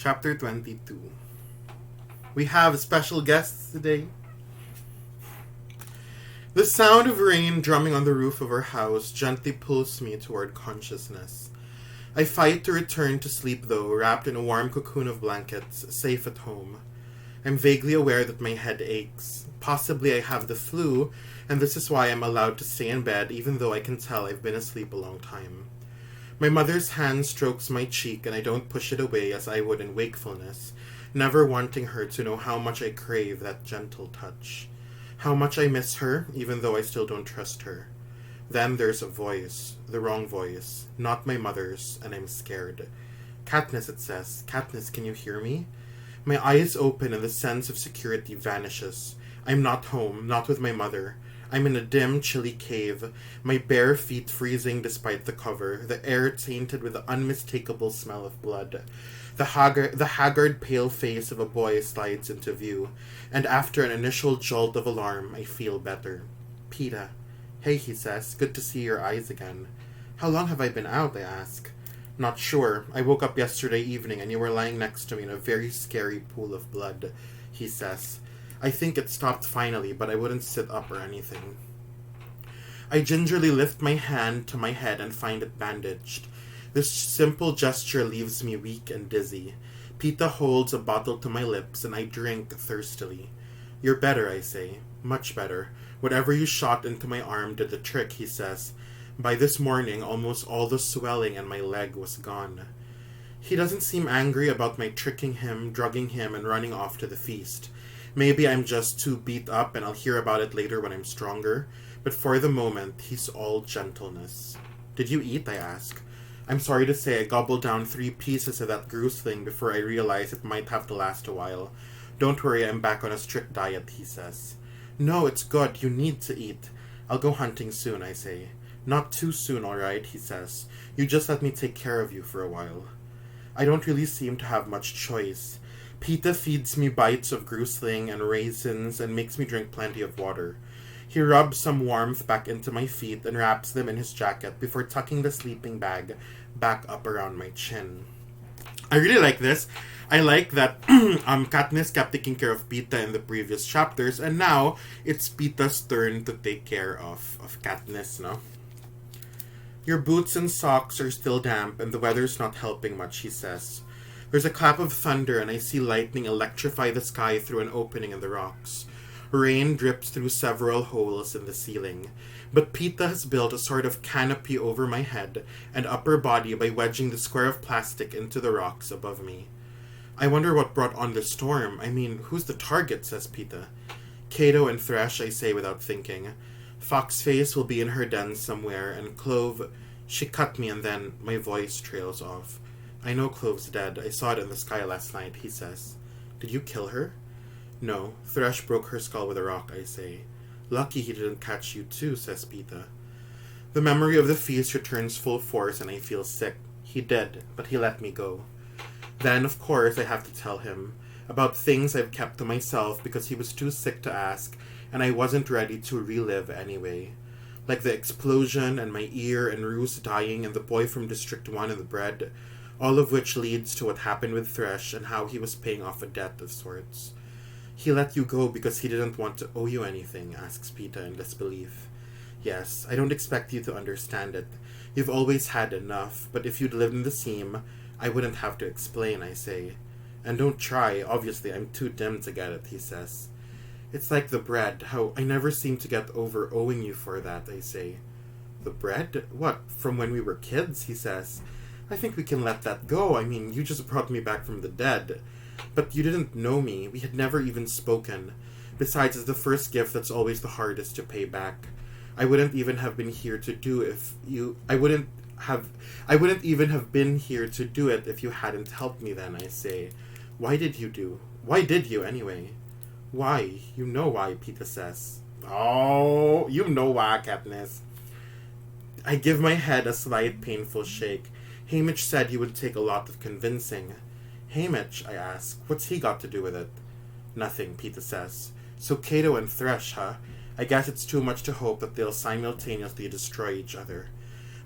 Chapter 22. We have special guests today. The sound of rain drumming on the roof of our house gently pulls me toward consciousness. I fight to return to sleep though, wrapped in a warm cocoon of blankets, safe at home. I'm vaguely aware that my head aches. Possibly I have the flu, and this is why I'm allowed to stay in bed even though I can tell I've been asleep a long time. My mother's hand strokes my cheek and I don't push it away as I would in wakefulness, never wanting her to know how much I crave that gentle touch. How much I miss her, even though I still don't trust her. Then there's a voice, the wrong voice, not my mother's, and I'm scared. Katniss, it says. Katniss, can you hear me? My eyes open and the sense of security vanishes. I'm not home, not with my mother. I'm in a dim, chilly cave, my bare feet freezing despite the cover, the air tainted with the unmistakable smell of blood. The haggard, pale face of a boy slides into view, and after an initial jolt of alarm, I feel better. Peeta. Hey, he says, good to see your eyes again. How long have I been out, I ask. Not sure. I woke up yesterday evening and you were lying next to me in a very scary pool of blood, he says. I think it stopped finally, but I wouldn't sit up or anything. I gingerly lift my hand to my head and find it bandaged. This simple gesture leaves me weak and dizzy. Peeta holds a bottle to my lips and I drink thirstily. You're better, I say. Much better. Whatever you shot into my arm did the trick, he says. By this morning, almost all the swelling in my leg was gone. He doesn't seem angry about my tricking him, drugging him, and running off to the feast. Maybe I'm just too beat up and I'll hear about it later when I'm stronger, but for the moment, he's all gentleness. Did you eat, I ask. I'm sorry to say I gobbled down 3 pieces of that grouse thing before I realized it might have to last a while. Don't worry, I'm back on a strict diet, he says. No, it's good, you need to eat. I'll go hunting soon, I say. Not too soon, alright, he says. You just let me take care of you for a while. I don't really seem to have much choice. Peeta feeds me bites of grusling and raisins and makes me drink plenty of water. He rubs some warmth back into my feet and wraps them in his jacket before tucking the sleeping bag back up around my chin. I really like this. I like that Katniss kept taking care of Peeta in the previous chapters, and now it's Peeta's turn to take care of Katniss, no? Your boots and socks are still damp and the weather's not helping much, he says. There's a clap of thunder and I see lightning electrify the sky through an opening in the rocks. Rain drips through several holes in the ceiling. But Peeta has built a sort of canopy over my head and upper body by wedging the square of plastic into the rocks above me. I wonder what brought on the storm. I mean, who's the target, says Peeta. Cato and Thresh, I say without thinking. Foxface will be in her den somewhere, and Clove, she cut me and then my voice trails off. I know Clove's dead. I saw it in the sky last night, he says. Did you kill her? No. Thresh broke her skull with a rock, I say. Lucky he didn't catch you too, says Peeta. The memory of the feast returns full force and I feel sick. He did, but he let me go. Then, of course, I have to tell him about things I've kept to myself because he was too sick to ask and I wasn't ready to relive anyway. Like the explosion and my ear and Roose dying and the boy from District 1 and the bread, all of which leads to what happened with Thresh and how he was paying off a debt of sorts. He let you go because he didn't want to owe you anything, asks Peeta in disbelief. Yes, I don't expect you to understand it. You've always had enough, but if you'd lived in the seam, I wouldn't have to explain, I say. And don't try, obviously I'm too dim to get it, he says. It's like the bread, how I never seem to get over owing you for that, I say. The bread? What, from when we were kids, he says. I think we can let that go. I mean, you just brought me back from the dead. But you didn't know me. We had never even spoken. Besides, it's the first gift that's always the hardest to pay back. I wouldn't even have been here to do I wouldn't even have been here to do it if you hadn't helped me then, I say. Why did you, anyway? Why? You know why, Peeta says. Oh, you know why, Katniss. I give my head a slight painful shake. Haymitch said he would take a lot of convincing. Haymitch, I ask, what's he got to do with it? Nothing, Peeta says. So Cato and Thresh, huh? I guess it's too much to hope that they'll simultaneously destroy each other.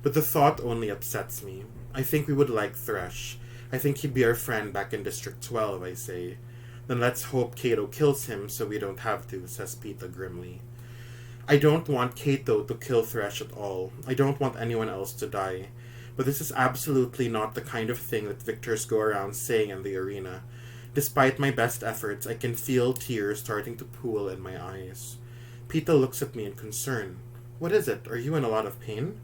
But the thought only upsets me. I think we would like Thresh. I think he'd be our friend back in District 12, I say. Then let's hope Kato kills him so we don't have to, says Pita grimly. I don't want Kato to kill Thresh at all. I don't want anyone else to die. But this is absolutely not the kind of thing that victors go around saying in the arena. Despite my best efforts, I can feel tears starting to pool in my eyes. Pita looks at me in concern. What is it? Are you in a lot of pain?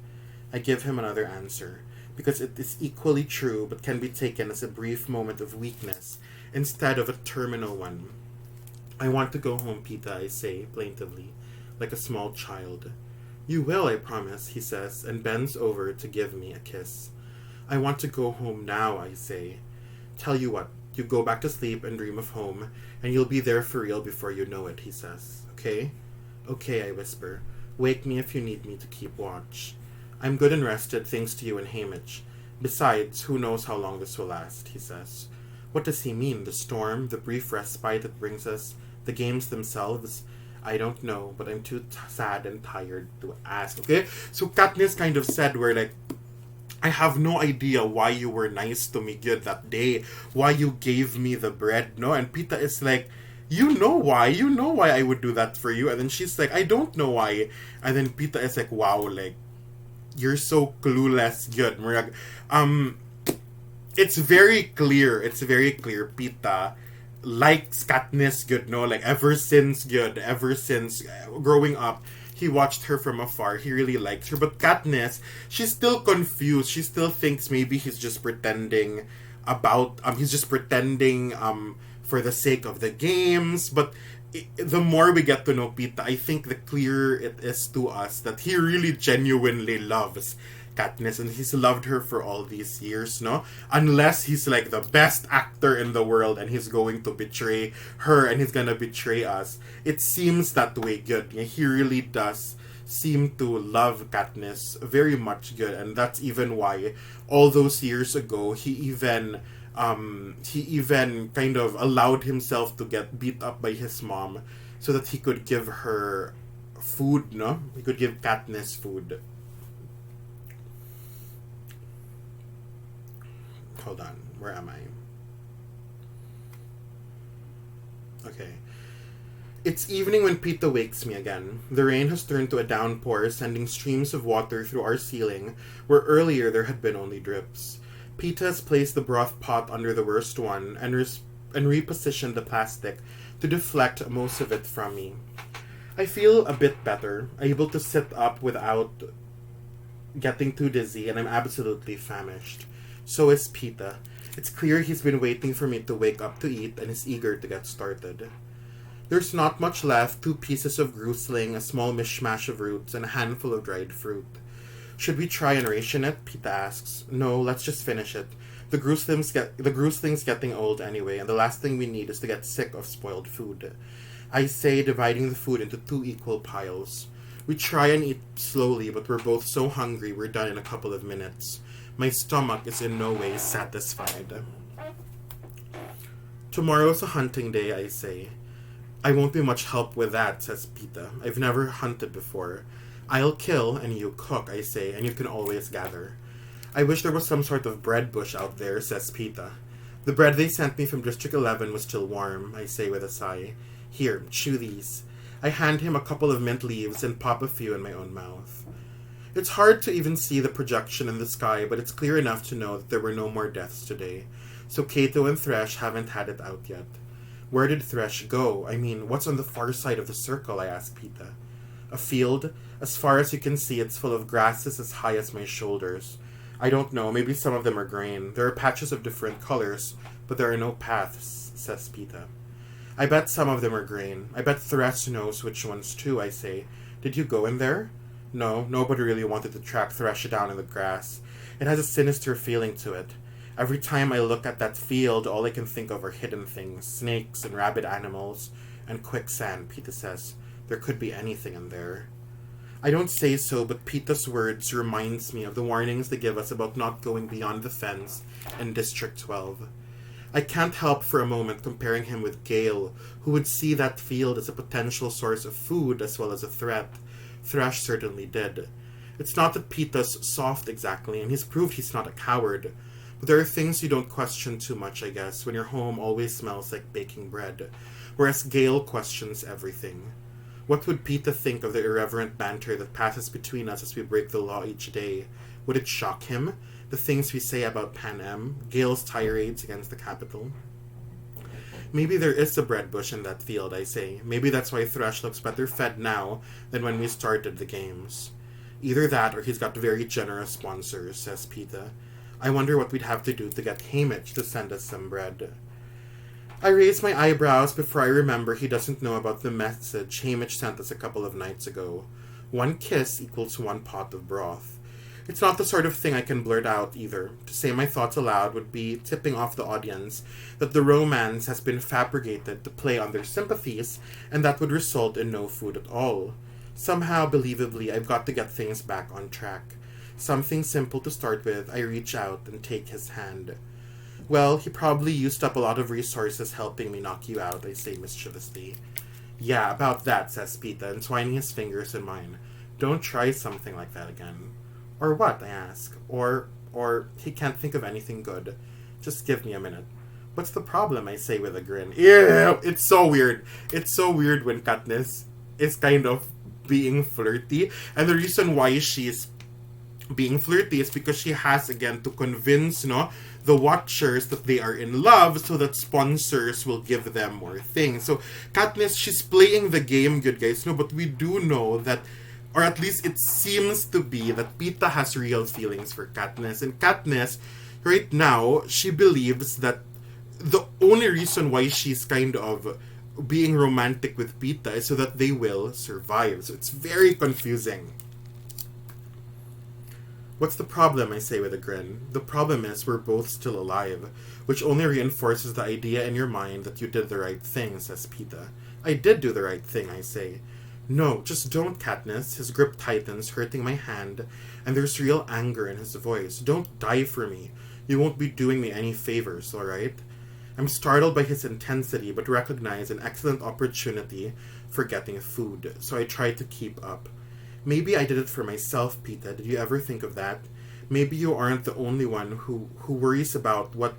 I give him another answer, because it is equally true but can be taken as a brief moment of weakness instead of a terminal one. I want to go home, Pita, I say, plaintively, like a small child. You will, I promise, he says, and bends over to give me a kiss. I want to go home now, I say. Tell you what, you go back to sleep and dream of home, and you'll be there for real before you know it, he says. Okay? Okay, I whisper. Wake me if you need me to keep watch. I'm good and rested, thanks to you and Hamish. Besides, who knows how long this will last, he says. What does he mean? The storm? The brief respite it brings us? The games themselves? I don't know, but I'm too sad and tired to ask, okay? So Katniss kind of said where, like, I have no idea why you were nice to me good that day, why you gave me the bread, no? And Pita is like, you know why I would do that for you. And then she's like, I don't know why. And then Pita is like, wow, like, you're so clueless, good. It's very clear, Pita likes Katniss good, no? Like, ever since growing up, he watched her from afar. He really likes her. But Katniss, she's still confused. She still thinks maybe he's just pretending for the sake of the games. But the more we get to know Pita, I think the clearer it is to us that he really genuinely loves Katniss, and he's loved her for all these years, no? Unless he's like the best actor in the world and he's going to betray her and he's gonna betray us. It seems that way, good. He really does seem to love Katniss very much, good, and that's even why all those years ago he even kind of allowed himself to get beat up by his mom so that he could give her food, no? He could give Katniss food. Hold on, where am I? Okay. It's evening when Pita wakes me again. The rain has turned to a downpour, sending streams of water through our ceiling, where earlier there had been only drips. Pita has placed the broth pot under the worst one and repositioned the plastic to deflect most of it from me. I feel a bit better, able to sit up without getting too dizzy, and I'm absolutely famished. So is Pita. It's clear he's been waiting for me to wake up to eat and is eager to get started. There's not much left, 2 pieces of grusling, a small mishmash of roots, and a handful of dried fruit. Should we try and ration it? Pita asks. No, let's just finish it. The grusling's getting old anyway, and the last thing we need is to get sick of spoiled food. I say, dividing the food into 2 equal piles. We try and eat slowly, but we're both so hungry we're done in a couple of minutes. My stomach is in no way satisfied. Tomorrow's a hunting day, I say. I won't be much help with that, says Pita. I've never hunted before. I'll kill and you cook, I say, and you can always gather. I wish there was some sort of bread bush out there, says Pita. The bread they sent me from District 11 was still warm, I say with a sigh. Here, chew these. I hand him a couple of mint leaves and pop a few in my own mouth. It's hard to even see the projection in the sky, but it's clear enough to know that there were no more deaths today. So Kato and Thresh haven't had it out yet. Where did Thresh go? I mean, what's on the far side of the circle, I ask Pita. A field. As far as you can see, it's full of grasses as high as my shoulders. I don't know, maybe some of them are green. There are patches of different colors, but there are no paths, says Pita. I bet some of them are green. I bet Thresh knows which ones too, I say. Did you go in there? No, nobody really wanted to track Thresh down in the grass. It has a sinister feeling to it. Every time I look at that field, all I can think of are hidden things, snakes and rabid animals, and quicksand, Pita says. There could be anything in there. I don't say so, but Pita's words reminds me of the warnings they give us about not going beyond the fence in District 12. I can't help for a moment comparing him with Gale, who would see that field as a potential source of food as well as a threat. Thresh certainly did. It's not that Pita's soft exactly, and he's proved he's not a coward, There are things you don't question too much, I guess, when your home always smells like baking bread, whereas Gail questions everything. What would Pita think of the irreverent banter that passes between us as we break the law each day? Would it shock him? The things we say about Pan Am, Gail's tirades against the capital? Maybe there is a bread bush in that field, I say. Maybe that's why Thresh looks better fed now than when we started the games. Either that or he's got very generous sponsors, says Pita. I wonder what we'd have to do to get Hamish to send us some bread. I raise my eyebrows before I remember he doesn't know about the message Hamish sent us a couple of nights ago. 1 kiss equals 1 pot of broth. It's not the sort of thing I can blurt out either. To say my thoughts aloud would be tipping off the audience that the romance has been fabricated to play on their sympathies, and that would result in no food at all. Somehow, believably, I've got to get things back on track. Something simple to start with, I reach out and take his hand. Well, he probably used up a lot of resources helping me knock you out, I say mischievously. Yeah, about that, says Pita, entwining his fingers in mine. Don't try something like that again. Or what, I ask. Or he can't think of anything good. Just give me a minute. What's the problem, I say with a grin. Ew, it's so weird. It's so weird when Katniss is kind of being flirty. And the reason why she's being flirty is because she has, again, to convince, the watchers that they are in love so that sponsors will give them more things. So Katniss, she's playing the game good, guys, but we do know that, or at least it seems to be, that Pita has real feelings for Katniss. And Katniss, right now, she believes that the only reason why she's kind of being romantic with Pita is so that they will survive. So it's very confusing. What's the problem, I say with a grin. The problem is we're both still alive, which only reinforces the idea in your mind that you did the right thing, says Pita. I did do the right thing, I say. No, just don't, Katniss. His grip tightens, hurting my hand, and there's real anger in his voice. Don't die for me. You won't be doing me any favors, alright? I'm startled by his intensity, but recognize an excellent opportunity for getting food, so I try to keep up. Maybe I did it for myself, Pita. Did you ever think of that? Maybe you aren't the only one who worries about what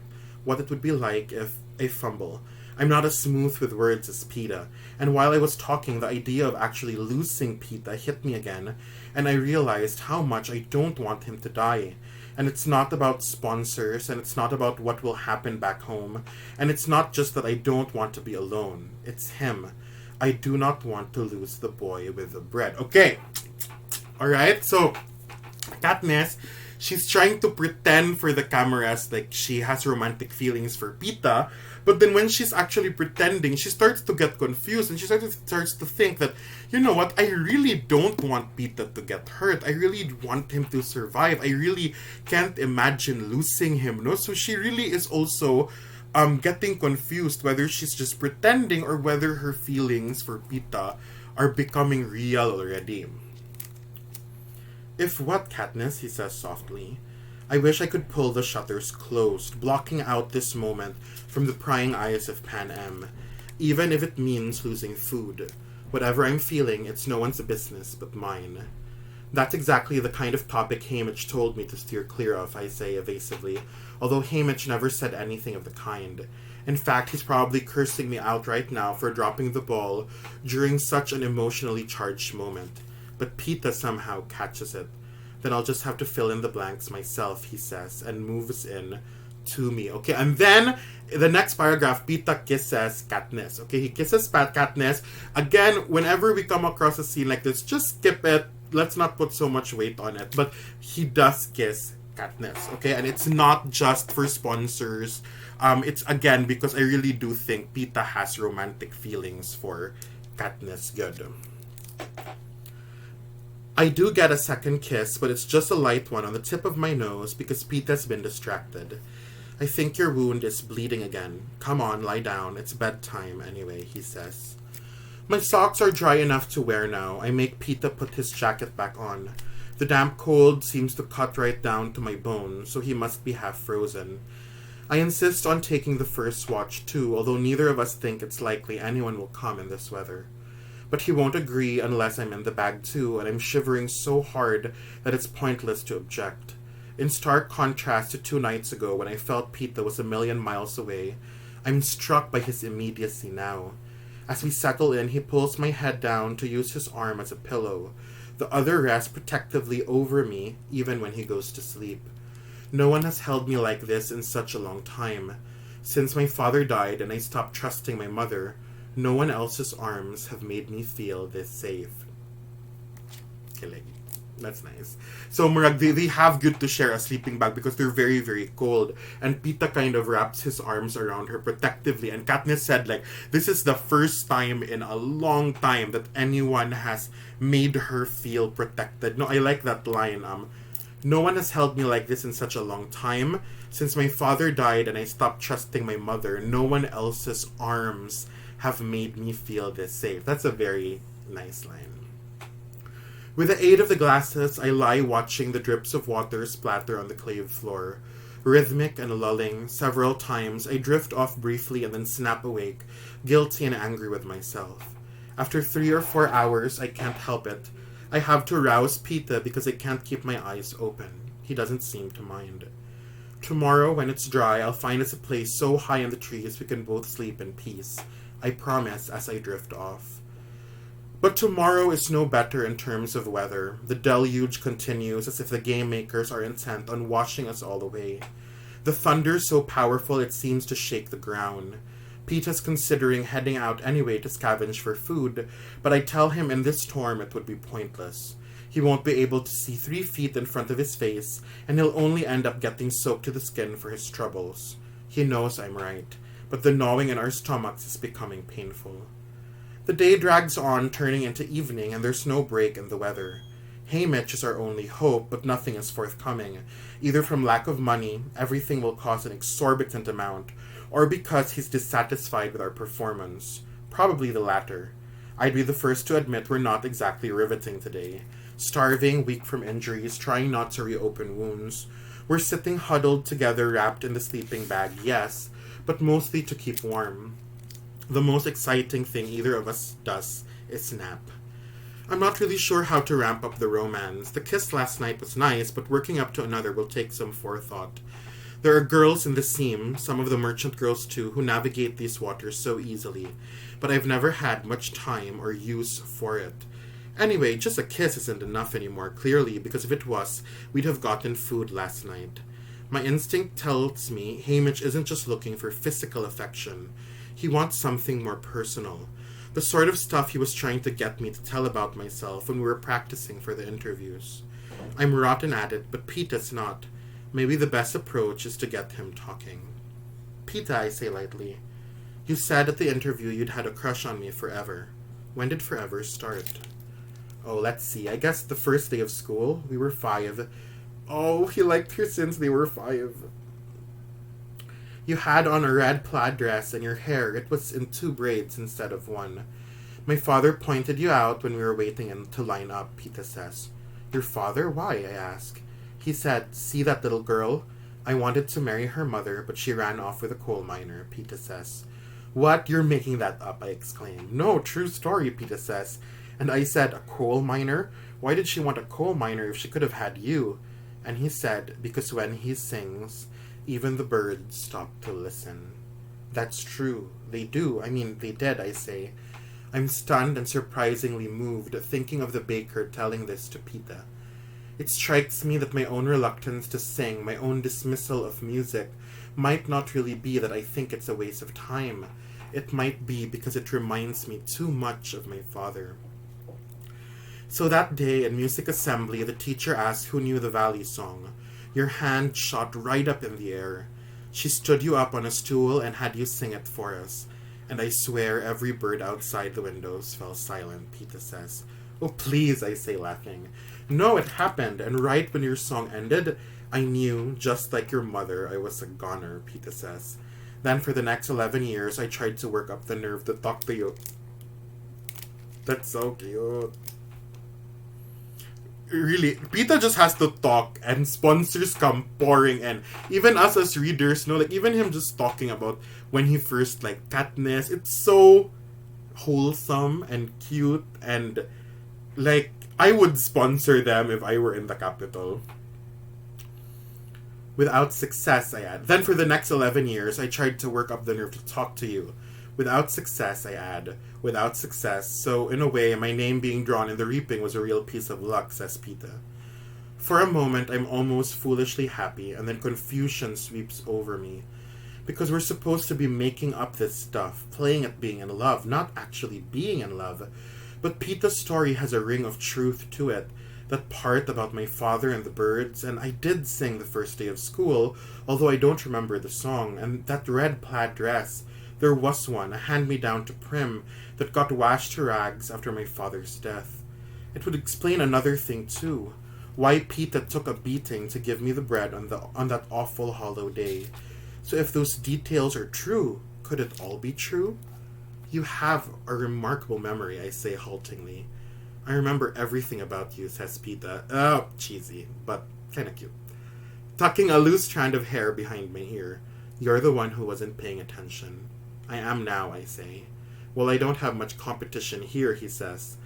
it would be like if I fumble. I'm not as smooth with words as Pita, and while I was talking, the idea of actually losing Pita hit me again, and I realized how much I don't want him to die. And it's not about sponsors, and it's not about what will happen back home, and it's not just that I don't want to be alone. It's him. I do not want to lose the boy with the bread. Okay. Alright, so Katniss, she's trying to pretend for the cameras like she has romantic feelings for Pita, but then when she's actually pretending, she starts to get confused, and she starts to think that, you know what, I really don't want Pita to get hurt. I really want him to survive. I really can't imagine losing him, no? So she really is also getting confused whether she's just pretending or whether her feelings for Pita are becoming real already. If what, Katniss, he says softly. I wish I could pull the shutters closed, blocking out this moment from the prying eyes of Pan Am, even if it means losing food. Whatever I'm feeling, it's no one's business but mine. That's exactly the kind of topic Hamish told me to steer clear of, I say evasively, although Hamish never said anything of the kind. In fact, he's probably cursing me out right now for dropping the ball during such an emotionally charged moment. But Pita somehow catches it. Then I'll just have to fill in the blanks myself, he says, and moves in to me. Okay, and then, in the next paragraph, Pita kisses Katniss. Okay, he kisses Katniss. Again, whenever we come across a scene like this, just skip it. Let's not put so much weight on it. But he does kiss Katniss, okay? And it's not just for sponsors. It's, again, because I really do think Pita has romantic feelings for Katniss. Good. I do get a second kiss, but it's just a light one on the tip of my nose because Pita's been distracted. I think your wound is bleeding again. Come on, lie down. It's bedtime anyway, he says. My socks are dry enough to wear now. I make Pita put his jacket back on. The damp cold seems to cut right down to my bones, so he must be half frozen. I insist on taking the first watch too, although neither of us think it's likely anyone will come in this weather. But he won't agree unless I'm in the bag too, and I'm shivering so hard that it's pointless to object. In stark contrast to 2 nights ago when I felt Pita was a million miles away, I'm struck by his immediacy now. As we settle in, he pulls my head down to use his arm as a pillow. The other rests protectively over me, even when he goes to sleep. No one has held me like this in such a long time. Since my father died and I stopped trusting my mother, no one else's arms have made me feel this safe. Kilig. That's nice. So, murag, they have good to share a sleeping bag because they're very, very cold. And Pita kind of wraps his arms around her protectively. And Katniss said, like, this is the first time in a long time that anyone has made her feel protected. No, I like that line. No one has held me like this in such a long time. Since my father died and I stopped trusting my mother, no one else's arms have made me feel this safe. That's a very nice line. With the aid of the glasses, I lie watching the drips of water splatter on the clave floor. Rhythmic and lulling, several times, I drift off briefly and then snap awake, guilty and angry with myself. After 3 or 4 hours, I can't help it. I have to rouse Pita because I can't keep my eyes open. He doesn't seem to mind. Tomorrow, when it's dry, I'll find us a place so high in the trees we can both sleep in peace. I promise as I drift off. But tomorrow is no better in terms of weather. The deluge continues as if the game makers are intent on washing us all away. The thunder so powerful it seems to shake the ground. Pita's considering heading out anyway to scavenge for food, but I tell him in this storm it would be pointless. He won't be able to see 3 feet in front of his face, and he'll only end up getting soaked to the skin for his troubles. He knows I'm right, but the gnawing in our stomachs is becoming painful. The day drags on, turning into evening, and there's no break in the weather. Haymitch is our only hope, but nothing is forthcoming, either from lack of money, everything will cost an exorbitant amount, or because he's dissatisfied with our performance. Probably the latter. I'd be the first to admit we're not exactly riveting today. Starving, weak from injuries, trying not to reopen wounds. We're sitting huddled together, wrapped in the sleeping bag, yes, but mostly to keep warm. The most exciting thing either of us does is nap. I'm not really sure how to ramp up the romance. The kiss last night was nice, but working up to another will take some forethought. There are girls in the seam, some of the merchant girls too, who navigate these waters so easily, but I've never had much time or use for it. Anyway, just a kiss isn't enough anymore, clearly, because if it was, we'd have gotten food last night. My instinct tells me Haymitch isn't just looking for physical affection. He wants something more personal. The sort of stuff he was trying to get me to tell about myself when we were practicing for the interviews. I'm rotten at it, but Pita's not. Maybe the best approach is to get him talking. Pita, I say lightly, you said at the interview you'd had a crush on me forever. When did forever start? Oh, let's see. I guess the first day of school. We were 5. Oh, he liked her since they were 5. You had on a red plaid dress, and your hair, it was in 2 braids instead of 1. My father pointed you out when we were waiting to line up, Pita says. Your father? Why? I ask. He said, see that little girl? I wanted to marry her mother, but she ran off with a coal miner, Pita says. What? You're making that up, I exclaim. No, true story, Pita says. And I said, a coal miner? Why did she want a coal miner if she could have had you? And he said, because when he sings, even the birds stop to listen. That's true. They do. I mean, they did, I say. I'm stunned and surprisingly moved, thinking of the baker telling this to Pita. It strikes me that my own reluctance to sing, my own dismissal of music, might not really be that I think it's a waste of time. It might be because it reminds me too much of my father. So that day in music assembly, the teacher asked who knew the Valley song. Your hand shot right up in the air. She stood you up on a stool and had you sing it for us. And I swear every bird outside the windows fell silent, Pita says. Oh, please, I say, laughing. No, it happened, and right when your song ended, I knew, just like your mother, I was a goner, Pita says. Then for the next 11 years, I tried to work up the nerve to talk to you. That's so cute. Really, Pita just has to talk and sponsors come pouring in. Even us as readers, like even him just talking about when he first Katniss, it's so wholesome and cute and I would sponsor them if I were in the capital. Without success, I add. Then for the next 11 years, I tried to work up the nerve to talk to you. Without success, I add. Without success. So, in a way, my name being drawn in the reaping was a real piece of luck, says Pita. For a moment, I'm almost foolishly happy, and then confusion sweeps over me. Because we're supposed to be making up this stuff, playing at being in love, not actually being in love. But Pita's story has a ring of truth to it. That part about my father and the birds, and I did sing the first day of school, although I don't remember the song, and that red plaid dress. There was one, a hand-me-down to Prim, that got washed to rags after my father's death. It would explain another thing, too. Why Pita took a beating to give me the bread on that awful hollow day. So if those details are true, could it all be true? You have a remarkable memory, I say haltingly. I remember everything about you, says Pita. Oh, cheesy, but kinda cute. Tucking a loose strand of hair behind my ear. You're the one who wasn't paying attention. I am now, I say. Well, I don't have much competition here, he says.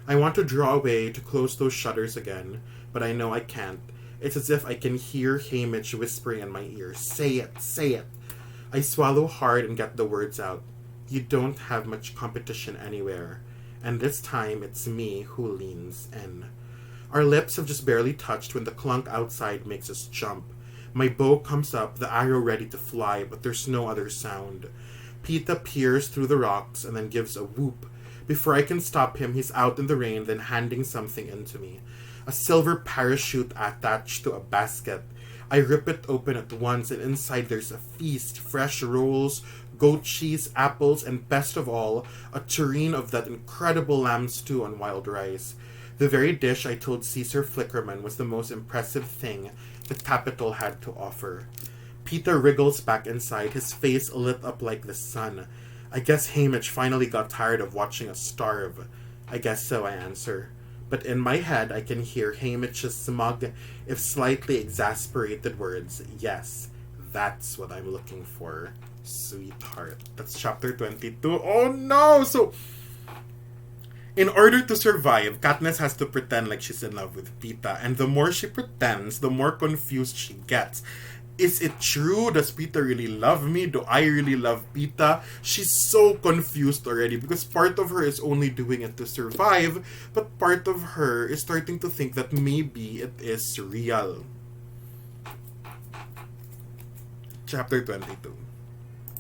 I want to draw away to close those shutters again, but I know I can't. It's as if I can hear Hamish whispering in my ear. Say it, say it. I swallow hard and get the words out. You don't have much competition anywhere. And this time it's me who leans in. Our lips have just barely touched when the clunk outside makes us jump. My bow comes up, the arrow ready to fly, but there's no other sound. Pita peers through the rocks and then gives a whoop. Before I can stop him, he's out in the rain, then handing something into me. A silver parachute attached to a basket. I rip it open at once, and inside there's a feast. Fresh rolls, goat cheese, apples, and best of all, a tureen of that incredible lamb stew on wild rice. The very dish I told Caesar Flickerman was the most impressive thing the capital had to offer. Pita wriggles back inside, his face lit up like the sun. I guess Hamish finally got tired of watching us starve. I guess so, I answer. But in my head, I can hear Hamish's smug, if slightly exasperated words. Yes, that's what I'm looking for. Sweetheart. That's chapter 22. Oh no! So, in order to survive, Katniss has to pretend like she's in love with Pita. And the more she pretends, the more confused she gets. Is it true? Does Pita really love me? Do I really love Pita? She's so confused already because part of her is only doing it to survive, but part of her is starting to think that maybe it is real. Chapter 22.